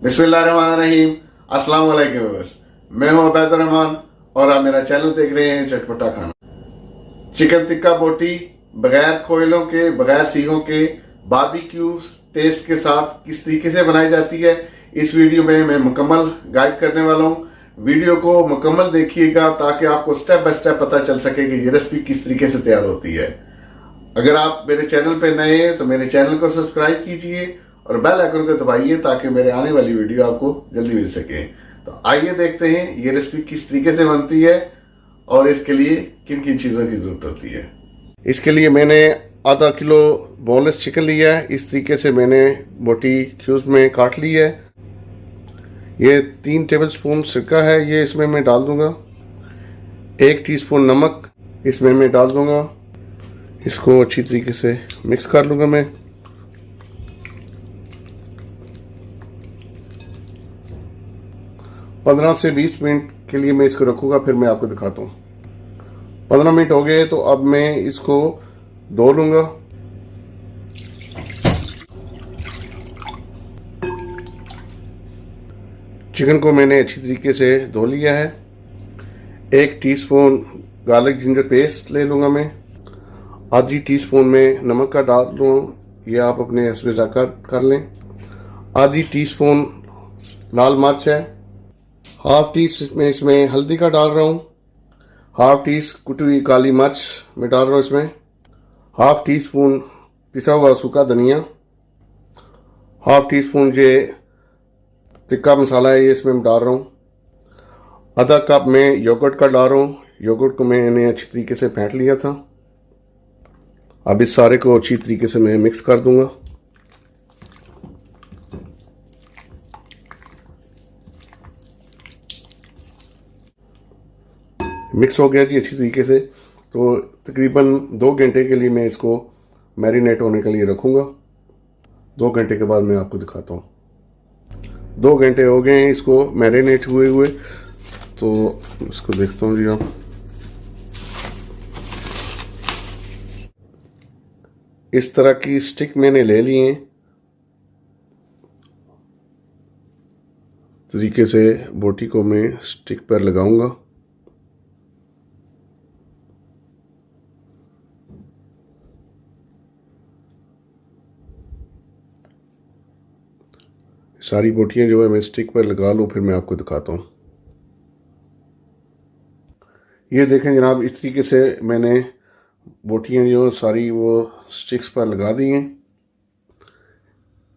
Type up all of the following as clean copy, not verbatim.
बिस्मिल्लाहिर्रहमानिर्रहीम। अस्सलाम वालेकुम व्यूअर्स, मैं हूं अबैद रहमान और आप मेरा चैनल देख रहे हैं चटपटा खाना। चिकन टिक्का बोटी बगैर कोयलों के, बगैर सीखों के, बारबेक्यू टेस्ट के साथ किस तरीके से बनाई जाती है, इस वीडियो में मैं मुकम्मल गाइड करने वाला हूं। वीडियो को मुकम्मल देखिएगा ताकि आपको स्टेप बाय स्टेप पता चल सके कि ये रेसिपी किस तरीके से तैयार होती है। अगर आप मेरे चैनल पे नए हैं तो मेरे चैनल को सब्सक्राइब कीजिए और बेल आइकन को दबाइए ताकि मेरे आने वाली वीडियो आपको जल्दी मिल सके। तो आइए देखते हैं ये रेसिपी किस तरीके से बनती है और इसके लिए किन किन चीज़ों की जरूरत होती है। इसके लिए मैंने आधा किलो बोनलेस चिकन लिया है। इस तरीके से मैंने बोटी क्यूब्स में काट ली है। ये 3 टेबलस्पून सिरका है, ये इसमें मैं डाल दूंगा। 1 टीस्पून नमक इसमें मैं डाल दूंगा। इसको अच्छी तरीके से मिक्स कर लूंगा मैं। पंद्रह से 20 मिनट के लिए मैं इसको रखूंगा, फिर मैं आपको दिखाता हूँ। 15 मिनट हो गए तो अब मैं इसको धो लूंगा। चिकन को मैंने अच्छी तरीके से धो लिया है। 1 टीस्पून गार्लिक जिंजर पेस्ट ले लूंगा मैं। आधी टीस्पून में नमक का डाल दूँ, ये आप अपने हस्ब ज़ायक़ा कर लें। आधी टीस्पून लाल मिर्च है। हाफ टी में इसमें हल्दी का डाल रहा हूँ। हाफ टी कुटी हुई काली मिर्च मैं डाल रहा हूँ इसमें। हाफ टी स्पून पिसा हुआ सूखा धनिया। हाफ टी स्पून ये टिक्का मसाला है, ये इसमें मैं डाल रहा हूँ। आधा कप में योगर्ट का डाल रहा हूँ। योगर्ट को मैंने अच्छी तरीके से फेंट लिया था। अब इस सारे को अच्छी तरीके से मैं मिक्स कर दूंगा। मिक्स हो गया जी अच्छी तरीके से। तो तकरीबन 2 घंटे के लिए मैं इसको मैरिनेट होने के लिए रखूँगा। 2 घंटे के बाद मैं आपको दिखाता हूँ। 2 घंटे हो गए हैं इसको मैरिनेट हुए तो इसको देखता हूँ जी। आप इस तरह की स्टिक मैंने ले ली है। तरीके से बोटी को मैं स्टिक पर लगाऊंगा। सारी बोटियां जो है मैं स्टिक पर लगा लूँ, फिर मैं आपको दिखाता हूँ। ये देखें जनाब, इस तरीके से मैंने बोटियां जो सारी वो स्टिक्स पर लगा दी हैं।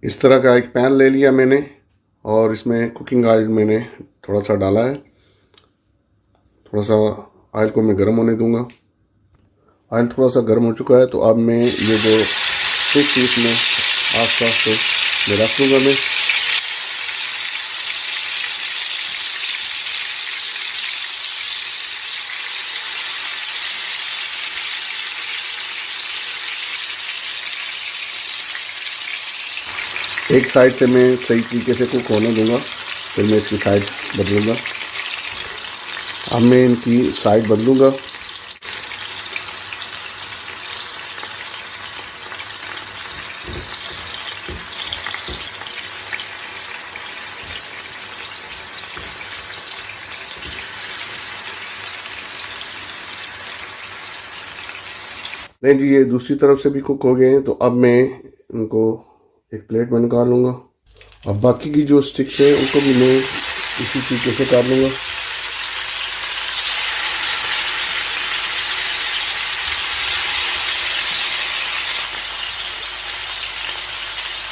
इस तरह का एक पैन ले लिया मैंने और इसमें कुकिंग ऑयल मैंने थोड़ा सा डाला है। थोड़ा सा ऑयल को मैं गर्म होने दूंगा। ऑयल थोड़ा सा गर्म हो चुका है तो अब मैं ये जो स्टिक्स इसमें आस पास से मैं रख दूंगा मैं। एक साइड से मैं सही तरीके से कुक होने दूंगा, फिर मैं इसकी साइड बदलूंगा। अब मैं इनकी साइड बदलूंगा। नहीं जी, ये दूसरी तरफ से भी कुक हो गए हैं तो अब मैं इनको एक प्लेट में निकाल लूँगा। अब बाकी की जो स्टिक्स है उनको भी मैं इसी तरीके से कर लूँगा।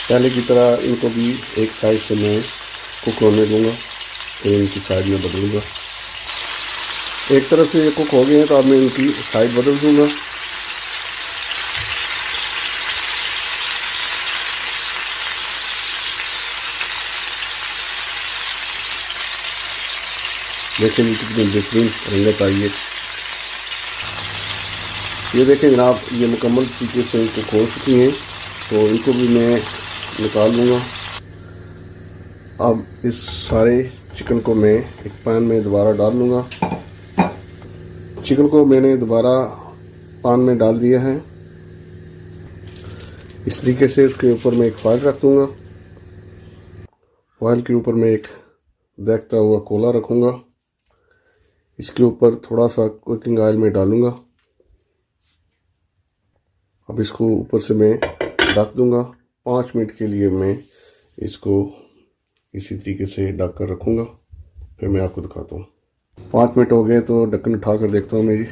पहले की तरह इनको भी एक साइड से मैं कुक होने दूँगा, फिर इनकी साइड में बदलूँगा। एक तरफ से ये कुक हो गए हैं तो अब मैं इनकी साइड बदल दूँगा। देखें कितनी बेहतरीन रंगत आई है। ये देखें जनाब, ये मुकम्मल तरीके से इनको खोल चुकी हैं तो इनको भी मैं निकाल लूँगा। अब इस सारे चिकन को मैं एक पैन में दोबारा डाल लूँगा। चिकन को मैंने दोबारा पैन में डाल दिया है। इस तरीके से उसके ऊपर मैं एक फाइल रख दूँगा। ऑयल के ऊपर मैं एक देखता हुआ कोला रखूँगा। इसके ऊपर थोड़ा सा कुकिंग ऑयल में डालूँगा। अब इसको ऊपर से मैं ढक दूँगा। 5 मिनट के लिए मैं इसको इसी तरीके से ढक कर रखूँगा, फिर मैं आपको दिखाता हूँ। 5 मिनट हो गए तो ढक्कन उठा कर देखता हूँ मैं जी।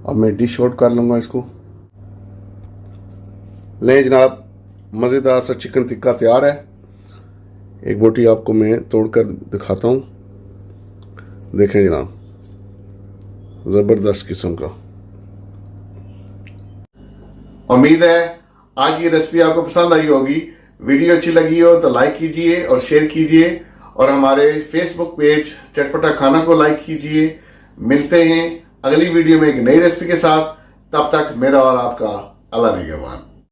अब मैं डिश आउट कर लूँगा इसको। ले जनाब, मज़ेदार सा चिकन टिक्का तैयार है। एक बोटी आपको मैं तोड़कर दिखाता हूँ। देखें जनाब, ज़बरदस्त किस्म का। उम्मीद है आज की रेसिपी आपको पसंद आई होगी। वीडियो अच्छी लगी हो तो लाइक कीजिए और शेयर कीजिए, और हमारे फेसबुक पेज चटपटा खाना को लाइक कीजिए। मिलते हैं अगली वीडियो में एक नई रेसिपी के साथ। तब तक मेरा और आपका अल्लाह निगहबान।